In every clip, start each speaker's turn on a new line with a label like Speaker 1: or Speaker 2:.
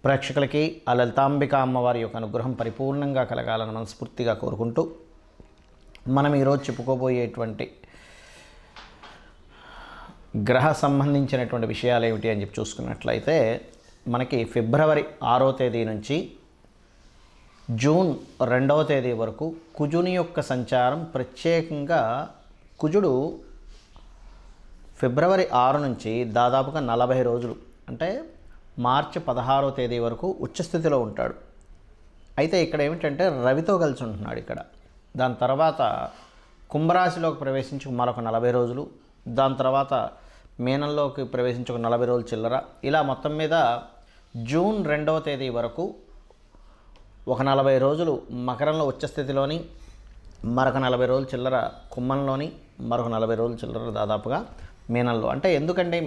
Speaker 1: ప్రేక్షకులకి ఆ లలితాంబిక అమ్మవారి యొక్క అనుగ్రహం పరిపూర్ణంగా కలగాలని మనస్ఫూర్తిగా కోరుకుంటూ మనం ఈరోజు చెప్పుకోబోయేటువంటి గ్రహ సంబంధించినటువంటి విషయాలు ఏమిటి అని చెప్పి చూసుకున్నట్లయితే మనకి ఫిబ్రవరి 6వ తేదీ నుంచి జూన్ 2వ తేదీ వరకు కుజుని యొక్క సంచారం. ప్రత్యేకంగా కుజుడు ఫిబ్రవరి 6 నుంచి దాదాపుగా 40 రోజులు అంటే మార్చి 16వ తేదీ వరకు ఉచ్చస్థితిలో ఉంటాడు. అయితే ఇక్కడ ఏమిటంటే రవితో కలిసి ఉంటున్నాడు ఇక్కడ. దాని తర్వాత కుంభరాశిలోకి ప్రవేశించి మరొక 40 రోజులు, దాని తర్వాత మీనంలోకి ప్రవేశించి ఒక 40 రోజులు చిల్లర, ఇలా మొత్తం మీద జూన్ 2వ తేదీ వరకు ఒక 40 రోజులు మకరంలో ఉచ్చస్థితిలోని, మరొక 40 రోజులు చిల్లర కుంభంలోని, మరొక 40 రోజులు చిల్లర దాదాపుగా మీనంలో. అంటే ఎందుకంటే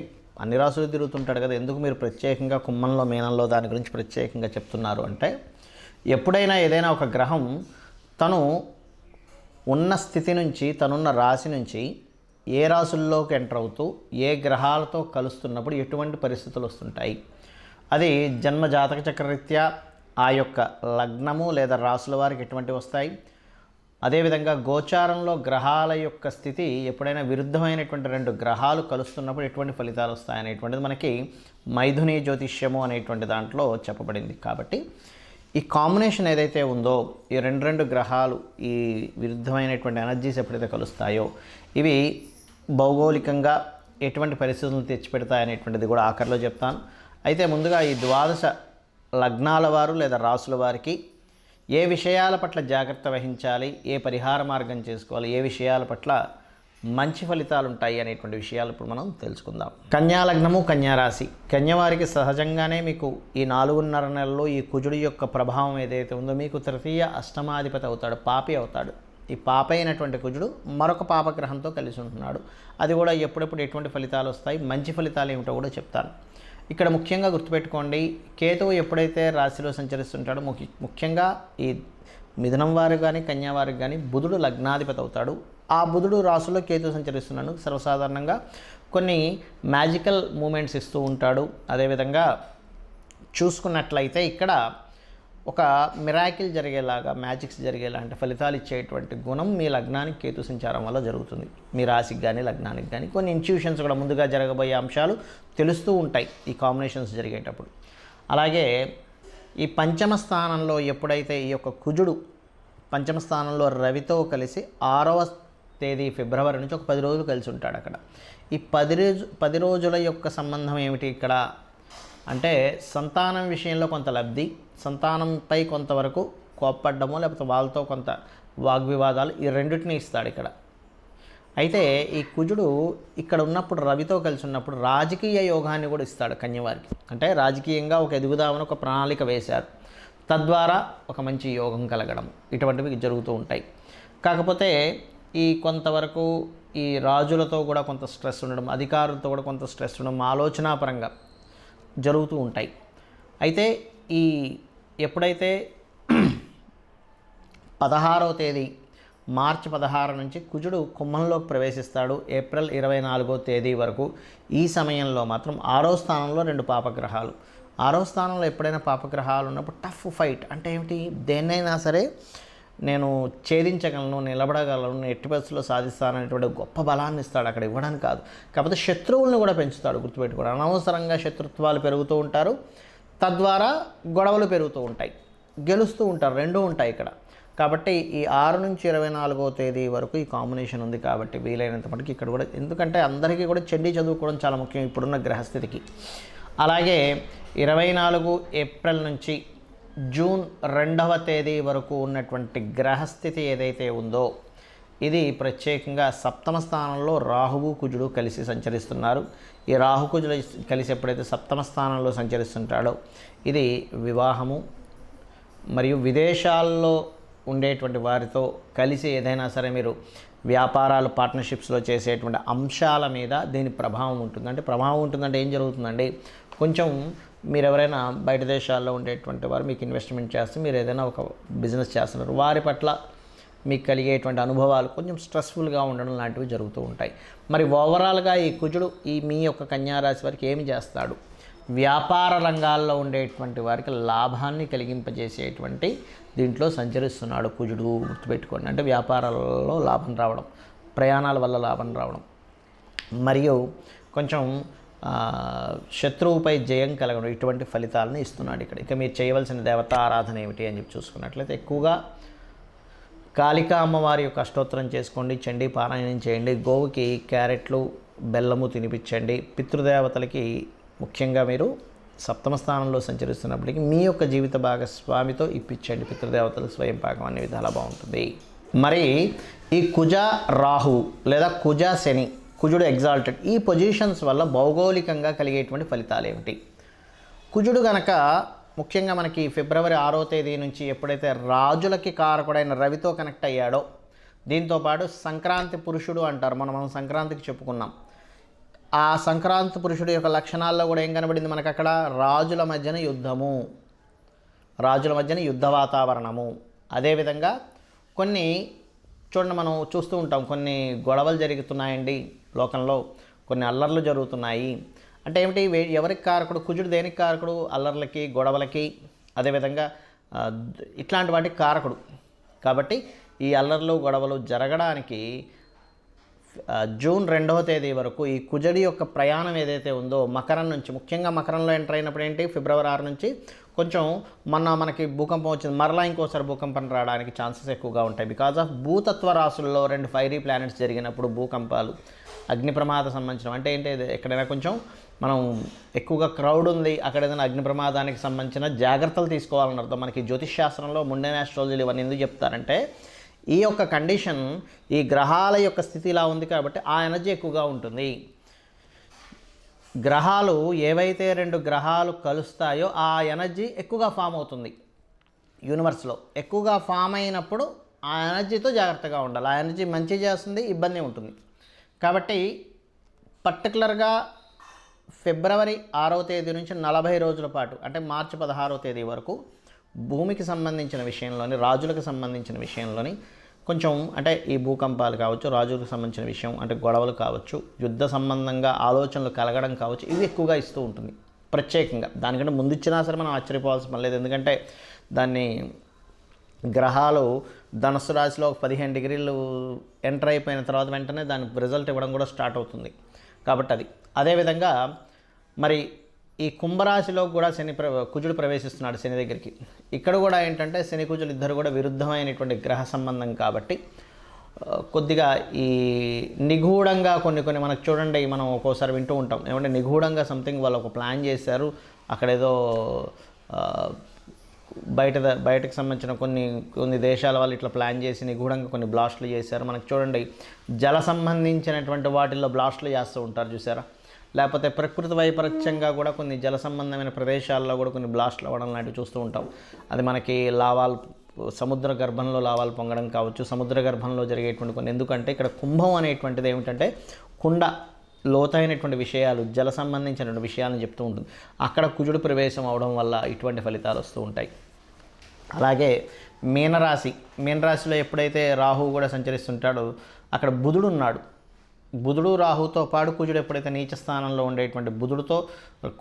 Speaker 1: అన్ని రాసులు తిరుగుతుంటాడు కదా, ఎందుకు మీరు ప్రత్యేకంగా కుంభంలో మీనంలో దాని గురించి ప్రత్యేకంగా చెప్తున్నారు అంటే, ఎప్పుడైనా ఏదైనా ఒక గ్రహం తను ఉన్న స్థితి నుంచి, తనున్న రాశి నుంచి ఏ రాసుల్లోకి ఎంటర్ అవుతూ ఏ గ్రహాలతో కలుస్తున్నప్పుడు ఎటువంటి పరిస్థితులు వస్తుంటాయి, అది జన్మ జాతక చక్రరీత్యా ఆ యొక్క లగ్నము లేదా రాసుల వారికి ఎటువంటి వస్తాయి, అదేవిధంగా గోచారంలో గ్రహాల యొక్క స్థితి ఎప్పుడైనా విరుద్ధమైనటువంటి 2 గ్రహాలు కలుస్తున్నప్పుడు ఎటువంటి ఫలితాలు వస్తాయనేటువంటిది మనకి మైథుని జ్యోతిష్యము అనేటువంటి దాంట్లో చెప్పబడింది. కాబట్టి ఈ కాంబినేషన్ ఏదైతే ఉందో, ఈ రెండు గ్రహాలు ఈ విరుద్ధమైనటువంటి ఎనర్జీస్ ఎప్పుడైతే కలుస్తాయో ఇవి భౌగోళికంగా ఎటువంటి పరిస్థితులను తెచ్చిపెడతాయనేటువంటిది కూడా ఆఖరిలో చెప్తాను. అయితే ముందుగా ఈ 12 లగ్నాల వారు లేదా రాసుల వారికి ఏ విషయాల పట్ల జాగ్రత్త వహించాలి, ఏ పరిహార మార్గం చేసుకోవాలి, ఏ విషయాల పట్ల మంచి ఫలితాలు ఉంటాయి అనేటువంటి విషయాలు ఇప్పుడు మనం తెలుసుకుందాం. కన్యా లగ్నము, కన్యా రాశి. కన్యవారికి సహజంగానే మీకు ఈ 4.5 నెలల్లో ఈ కుజుడి యొక్క ప్రభావం ఏదైతే ఉందో మీకు తృతీయ అష్టమాధిపతి అవుతాడు, పాపి అవుతాడు. ఈ పాప అయినటువంటి కుజుడు మరొక పాపగ్రహంతో కలిసి ఉంటున్నాడు. అది కూడా ఎప్పుడెప్పుడు ఎటువంటి ఫలితాలు వస్తాయి, మంచి ఫలితాలు ఏమిటో కూడా చెప్తాను. ఇక్కడ ముఖ్యంగా గుర్తుపెట్టుకోండి, కేతువు ఎప్పుడైతే రాశిలో సంచరిస్తుంటాడో ముఖ్యంగా ఈ మిథునం వారు కానీ కన్యా వారికి కానీ బుధుడు లగ్నాధిపతి అవుతాడు. ఆ బుధుడు రాశిలో కేతువు సంచరిస్తున్నాడు. సర్వసాధారణంగా కొన్ని మ్యాజికల్ మూమెంట్స్ ఇస్తూ ఉంటాడు. అదేవిధంగా చూసుకున్నట్లయితే ఇక్కడ ఒక మిరాకిల్ జరిగేలాగా, మ్యాజిక్స్ జరిగేలా అంటే ఫలితాలు ఇచ్చేటువంటి గుణం మీ లగ్నానికి కేతు సంచారం వల్ల జరుగుతుంది. మీ రాశికి కానీ లగ్నానికి కానీ కొన్ని ఇన్ట్యూషన్స్ కూడా ముందుగా జరగబోయే అంశాలు తెలుస్తూ ఉంటాయి ఈ కాంబినేషన్స్ జరిగేటప్పుడు. అలాగే ఈ పంచమ స్థానంలో ఎప్పుడైతే ఈ యొక్క కుజుడు పంచమ స్థానంలో రవితో కలిసి 6వ తేదీ ఫిబ్రవరి నుంచి ఒక 10 రోజులు కలిసి ఉంటాడు అక్కడ. ఈ 10 రోజుల యొక్క సంబంధం ఏమిటి ఇక్కడ అంటే, సంతానం విషయంలో కొంత లబ్ధి, సంతానంపై కొంతవరకు కోప్పడ్డమో లేకపోతే వాళ్ళతో కొంత వాగ్వివాదాలు, ఈ రెండింటిని ఇస్తాడు ఇక్కడ. అయితే ఈ కుజుడు ఇక్కడ ఉన్నప్పుడు రవితో కలిసి ఉన్నప్పుడు రాజకీయ యోగాన్ని కూడా ఇస్తాడు కన్యవారికి. అంటే రాజకీయంగా ఒక ఎదుగుదామని ఒక ప్రణాళిక వేశారు, తద్వారా ఒక మంచి యోగం కలగడం, ఇటువంటివి జరుగుతూ ఉంటాయి. కాకపోతే ఈ కొంతవరకు ఈ రాజులతో కూడా కొంత స్ట్రెస్ ఉండడం, అధికారులతో కూడా కొంత స్ట్రెస్ ఉండడం ఆలోచనాపరంగా జరుగుతూ ఉంటాయి. అయితే ఈ ఎప్పుడైతే 16వ తేదీ మార్చి 16 నుంచి కుజుడు కుంభంలోకి ప్రవేశిస్తాడు, ఏప్రిల్ 24వ తేదీ వరకు. ఈ సమయంలో మాత్రం 6వ స్థానంలో 2 పాపగ్రహాలు. 6వ స్థానంలో ఎప్పుడైనా పాపగ్రహాలు ఉన్నప్పుడు టఫ్ ఫైట్ అంటే ఏమిటి, దేన్నైనా సరే నేను ఛేదించగలను, నిలబడగలను, ఎట్టి పరిస్థితుల్లో సాధిస్తాననేటువంటి గొప్ప బలాన్ని ఇస్తాడు అక్కడ, ఇవ్వడానికి కాదు. కాకపోతే శత్రువులను కూడా పెంచుతాడు, గుర్తుపెట్టుకోవడం. అనవసరంగా శత్రుత్వాలు పెరుగుతూ ఉంటారు, తద్వారా గొడవలు పెరుగుతూ ఉంటాయి, గెలుస్తూ ఉంటారు, రెండూ ఉంటాయి ఇక్కడ. కాబట్టి ఈ 6 నుంచి 24వ తేదీ వరకు ఈ కాంబినేషన్ ఉంది. కాబట్టి వీలైనంత మటుకు ఇక్కడ కూడా, ఎందుకంటే అందరికీ కూడా చెడ్డీ చదువుకోవడం చాలా ముఖ్యం ఇప్పుడున్న గ్రహస్థితికి. అలాగే 24 ఏప్రిల్ నుంచి జూన్ 2వ తేదీ వరకు ఉన్నటువంటి గ్రహస్థితి ఏదైతే ఉందో ఇది ప్రత్యేకంగా 7వ స్థానంలో రాహువు కుజుడు కలిసి సంచరిస్తున్నారు. ఈ రాహు కుజుడు కలిసి ఎప్పుడైతే 7వ స్థానంలో సంచరిస్తుంటాడో ఇది వివాహము మరియు విదేశాల్లో ఉండేటువంటి వారితో కలిసి ఏదైనా సరే మీరు వ్యాపారాలు పార్ట్నర్షిప్స్లో చేసేటువంటి అంశాల మీద దీని ప్రభావం ఉంటుంది. అంటే ప్రభావం ఉంటుందంటే ఏం జరుగుతుందండి, కొంచెం మీరు ఎవరైనా బయట దేశాల్లో ఉండేటువంటి వారు మీకు ఇన్వెస్ట్మెంట్ చేస్తే, మీరు ఏదైనా ఒక బిజినెస్ చేస్తున్నారు, వారి పట్ల మీకు కలిగేటువంటి అనుభవాలు కొంచెం స్ట్రెస్ఫుల్గా ఉండడం లాంటివి జరుగుతూ ఉంటాయి. మరి ఓవరాల్గా ఈ కుజుడు ఈ మీ యొక్క కన్యా రాశి వారికి ఏమి చేస్తాడు వ్యాపార రంగాల్లో ఉండేటువంటి వారికి లాభాన్ని కలిగింపజేసేటువంటి దీంట్లో సంచరిస్తున్నాడు కుజుడు. గుర్తుపెట్టుకోండి, అంటే వ్యాపారాలలో లాభం రావడం, ప్రయాణాల వల్ల లాభం రావడం, మరియు కొంచెం శత్రువుపై జయం కలగడం, ఇటువంటి ఫలితాలను ఇస్తున్నాడు ఇక్కడ. ఇక మీరు చేయవలసిన దేవతా ఆరాధన ఏమిటి అని చెప్పి చూసుకున్నట్లయితే ఎక్కువగా కాళికా అమ్మవారి యొక్క అష్టోత్తరం చేసుకోండి, చండీ పారాయణం చేయండి, గోవుకి క్యారెట్లు బెల్లము తినిపించండి. పితృదేవతలకి ముఖ్యంగా మీరు సప్తమ స్థానంలో సంచరిస్తున్నప్పటికీ మీ యొక్క జీవిత భాగస్వామితో ఇప్పించండి పితృదేవతలు స్వయం పాకం అనే విధాలా బాగుంటుంది. మరి ఈ కుజ రాహు లేదా కుజ శని, కుజుడు ఎగ్జాల్టెడ్, ఈ పొజిషన్స్ వల్ల భౌగోళికంగా కలిగేటువంటి ఫలితాలు ఏమిటి? కుజుడు గనక ముఖ్యంగా మనకి ఫిబ్రవరి 6వ తేదీ నుంచి ఎప్పుడైతే రాజులకి కారకుడైన రవితో కనెక్ట్ అయ్యాడో, దీంతోపాటు సంక్రాంతి పురుషుడు అంటారు, మనం సంక్రాంతికి చెప్పుకున్నాం. ఆ సంక్రాంతి పురుషుడు యొక్క లక్షణాల్లో కూడా ఏం కనబడింది మనకు అక్కడ? రాజుల మధ్యన యుద్ధము, రాజుల మధ్యన యుద్ధ వాతావరణము. అదేవిధంగా కొన్ని చూడండి, మనం చూస్తూ ఉంటాం కొన్ని గొడవలు జరుగుతున్నాయండి లోకంలో, కొన్ని అల్లర్లు జరుగుతున్నాయి. అంటే ఏమిటి? ఎవరికి కారకుడు? కుజుడు దేనికి కారకుడు? అల్లర్లకి, గొడవలకి, అదేవిధంగా ఇట్లాంటి వాటికి కారకుడు. కాబట్టి ఈ అల్లర్లు గొడవలు జరగడానికి జూన్ 2వ తేదీ వరకు ఈ కుజుడి యొక్క ప్రయాణం ఏదైతే ఉందో మకరం నుంచి, ముఖ్యంగా మకరంలో ఎంటర్ అయినప్పుడు ఏంటి, ఫిబ్రవరి 6 నుంచి కొంచెం మనకి భూకంపం వచ్చింది, మరలా ఇంకోసారి భూకంపం రావడానికి ఛాన్సెస్ ఎక్కువగా ఉంటాయి. బికాజ్ ఆఫ్ భూతత్వ రాశుల్లో 2 ఫైరీ ప్లానెట్స్ జరిగినప్పుడు భూకంపాలు, అగ్ని ప్రమాద సంబంధించిన, అంటే ఏంటి, ఎక్కడైనా కొంచెం మనం ఎక్కువగా క్రౌడ్ ఉంది, అక్కడ ఏదైనా అగ్ని ప్రమాదానికి సంబంధించిన జాగ్రత్తలు తీసుకోవాలని అర్థం. మనకి జ్యోతిష్ శాస్త్రంలో ముండెన్ ఆస్ట్రాలజీలు ఇవన్నీ ఎందుకు చెప్తారంటే, ఈ యొక్క కండిషన్, ఈ గ్రహాల యొక్క స్థితి ఇలా ఉంది కాబట్టి ఆ ఎనర్జీ ఎక్కువగా ఉంటుంది. గ్రహాలు ఏవైతే 2 గ్రహాలు కలుస్తాయో ఆ ఎనర్జీ ఎక్కువగా ఫామ్ అవుతుంది యూనివర్స్లో. ఎక్కువగా ఫామ్ అయినప్పుడు ఆ ఎనర్జీతో జాగ్రత్తగా ఉండాలి. ఆ ఎనర్జీ మంచి చేస్తుంది, ఇబ్బంది ఉంటుంది. కాబట్టి పర్టికులర్గా ఫిబ్రవరి 6వ తేదీ నుంచి 40 రోజుల పాటు, అంటే మార్చి 16వ తేదీ వరకు భూమికి సంబంధించిన విషయంలోని, రాజులకు సంబంధించిన విషయంలోని కొంచెం, అంటే ఈ భూకంపాలు కావచ్చు, రాజులకు సంబంధించిన విషయం అంటే గొడవలు కావచ్చు, యుద్ధ సంబంధంగా ఆలోచనలు కలగడం కావచ్చు, ఇవి ఎక్కువగా ఇస్తూ ఉంటుంది ప్రత్యేకంగా. దానికంటే ముందు ఇచ్చినా సరే మనం ఆశ్చర్యపోవాల్సిన పని లేదు. ఎందుకంటే దాన్ని గ్రహాలు ధనుస్సు రాశిలో 15 డిగ్రీలు ఎంటర్ అయిపోయిన తర్వాత వెంటనే దాని రిజల్ట్ ఇవ్వడం కూడా స్టార్ట్ అవుతుంది. కాబట్టి అది అదేవిధంగా మరి ఈ కుంభరాశిలో కూడా కుజుడు ప్రవేశిస్తున్నాడు శని దగ్గరికి. ఇక్కడ కూడా ఏంటంటే శని కుజులు ఇద్దరు కూడా విరుద్ధమైనటువంటి గ్రహ సంబంధం కాబట్టి కొద్దిగా ఈ నిగూఢంగా కొన్ని మనకు చూడండి, మనం ఒక్కోసారి వింటూ ఉంటాం ఏమంటే నిగూఢంగా సంథింగ్ వాళ్ళు ఒక ప్లాన్ చేశారు, అక్కడేదో బయటకు సంబంధించిన కొన్ని దేశాల వాళ్ళు ఇట్లా ప్లాన్ చేసి నిగూఢంగా కొన్ని బ్లాస్టులు చేశారు. మనకు చూడండి జల సంబంధించినటువంటి వాటిల్లో బ్లాస్టులు చేస్తూ ఉంటారు చూసారా, లేకపోతే ప్రకృతి వైపరీత్యంగా కూడా కొన్ని జల సంబంధమైన ప్రదేశాల్లో కూడా కొన్ని బ్లాస్టులు అవ్వడం లాంటివి చూస్తూ ఉంటాం. అది మనకి లావాలు, సముద్ర గర్భంలో లావాలు పొంగడం కావచ్చు, సముద్ర గర్భంలో జరిగేటువంటి కొన్ని, ఎందుకంటే ఇక్కడ కుంభం అనేటువంటిది ఏమిటంటే కుండ, లోతైనటువంటి విషయాలు, జల సంబంధించినటువంటి విషయాలను చెప్తూ ఉంటుంది. అక్కడ కుజుడు ప్రవేశం అవడం వల్ల ఇటువంటి ఫలితాలు వస్తూ ఉంటాయి. అలాగే మీనరాశిలో ఎప్పుడైతే రాహువు కూడా సంచరిస్తుంటాడో అక్కడ బుధుడు ఉన్నాడు. బుధుడు రాహుతో పాటు కుజుడు ఎప్పుడైతే నీచ స్థానంలో ఉండేటువంటి బుధుడితో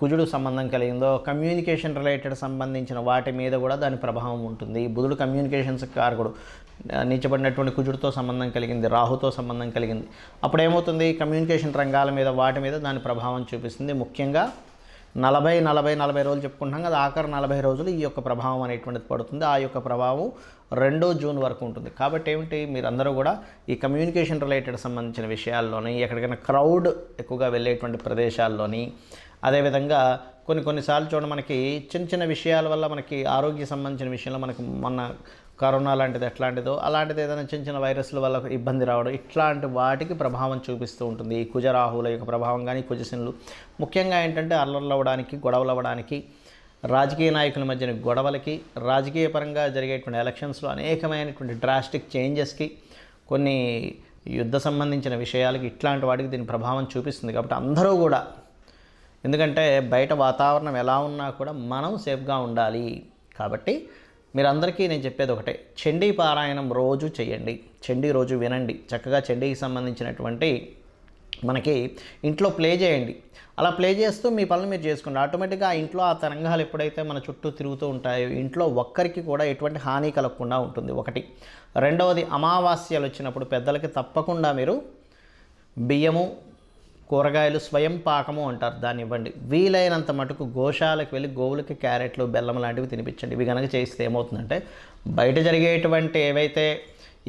Speaker 1: కుజుడు సంబంధం కలిగిందో కమ్యూనికేషన్ రిలేటెడ్ సంబంధించిన వాటి మీద కూడా దాని ప్రభావం ఉంటుంది. బుధుడు కమ్యూనికేషన్స్ కారకుడు, నీచబడినటువంటి కుజుడితో సంబంధం కలిగింది, రాహుతో సంబంధం కలిగింది. అప్పుడు ఏమవుతుంది, కమ్యూనికేషన్ రంగాల మీద వాటి మీద దాని ప్రభావం చూపిస్తుంది. ముఖ్యంగా 40 రోజులు చెప్పుకుంటున్నాం కదా, ఆఖరి 40 రోజులు ఈ యొక్క ప్రభావం అనేటువంటిది పడుతుంది. ఆ యొక్క ప్రభావం 2 జూన్ వరకు ఉంటుంది. కాబట్టి ఏమిటి, మీరందరూ కూడా ఈ కమ్యూనికేషన్ రిలేటెడ్ సంబంధించిన విషయాల్లోని, ఎక్కడికైనా క్రౌడ్ ఎక్కువగా వెళ్ళేటువంటి ప్రదేశాల్లోని, అదేవిధంగా కొన్నిసార్లు చూడండి మనకి చిన్న విషయాల వల్ల మనకి ఆరోగ్య సంబంధించిన విషయంలో మనకి మొన్న కరోనా లాంటిది ఎట్లాంటిదో అలాంటిది ఏదైనా చిన్న వైరస్ల వల్ల ఇబ్బంది రావడం, ఇట్లాంటి వాటికి ప్రభావం చూపిస్తూ ఉంటుంది ఈ కుజరాహుల యొక్క ప్రభావం. కానీ కుజశనులు ముఖ్యంగా ఏంటంటే అల్లర్లు అవ్వడానికి, గొడవలు అవ్వడానికి, రాజకీయ నాయకుల మధ్యన గొడవలకి, రాజకీయ పరంగా జరిగేటువంటి ఎలక్షన్స్లో అనేకమైనటువంటి డ్రాస్టిక్ చేంజెస్కి, కొన్ని యుద్ధ సంబంధించిన విషయాలకి, ఇట్లాంటి వాటికి దీని ప్రభావం చూపిస్తుంది. కాబట్టి అందరూ కూడా, ఎందుకంటే బయట వాతావరణం ఎలా ఉన్నా కూడా మనం సేఫ్గా ఉండాలి. కాబట్టి మీరందరికీ నేను చెప్పేది ఒకటే, చండీ పారాయణం రోజు చేయండి, చండీ రోజు వినండి. చక్కగా చండీకి సంబంధించినటువంటి మనకి ఇంట్లో ప్లే చేయండి. అలా ప్లే చేస్తూ మీ పనులు మీరు చేసుకోండి. ఆటోమేటిక్గా ఆ ఇంట్లో ఆ తరంగాలు ఎప్పుడైతే మన చుట్టూ తిరుగుతూ ఉంటాయో ఇంట్లో ఒక్కరికి కూడా ఎటువంటి హాని కలగకుండా ఉంటుంది ఒకటి. రెండవది, అమావాస్యలు వచ్చినప్పుడు పెద్దలకి తప్పకుండా మీరు బియ్యము, కూరగాయలు, స్వయం పాకము అంటారు, దాన్ని ఇవ్వండి. వీలైనంత మటుకు గోశాలకు వెళ్ళి గోవులకి క్యారెట్లు, బెల్లం లాంటివి తినిపించండి. ఇవి కనుక చేస్తే ఏమవుతుందంటే బయట జరిగేటువంటి ఏవైతే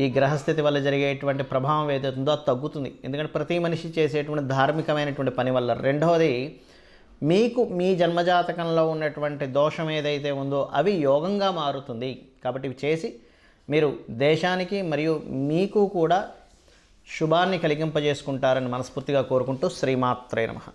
Speaker 1: ఈ గ్రహస్థితి వల్ల జరిగేటువంటి ప్రభావం ఏదైతే ఉందో అది తగ్గుతుంది. ఎందుకంటే ప్రతి మనిషి చేసేటువంటి ధార్మికమైనటువంటి పని వల్ల. రెండవది, మీకు మీ జన్మజాతకంలో ఉన్నటువంటి దోషం ఏదైతే ఉందో అవి యోగంగా మారుతుంది. కాబట్టి ఇవి చేసి మీరు దేశానికి మరియు మీకు కూడా శుభాన్ని కలిగింపజేసుకుంటారని మనస్ఫూర్తిగా కోరుకుంటూ శ్రీమాత్రే నమః.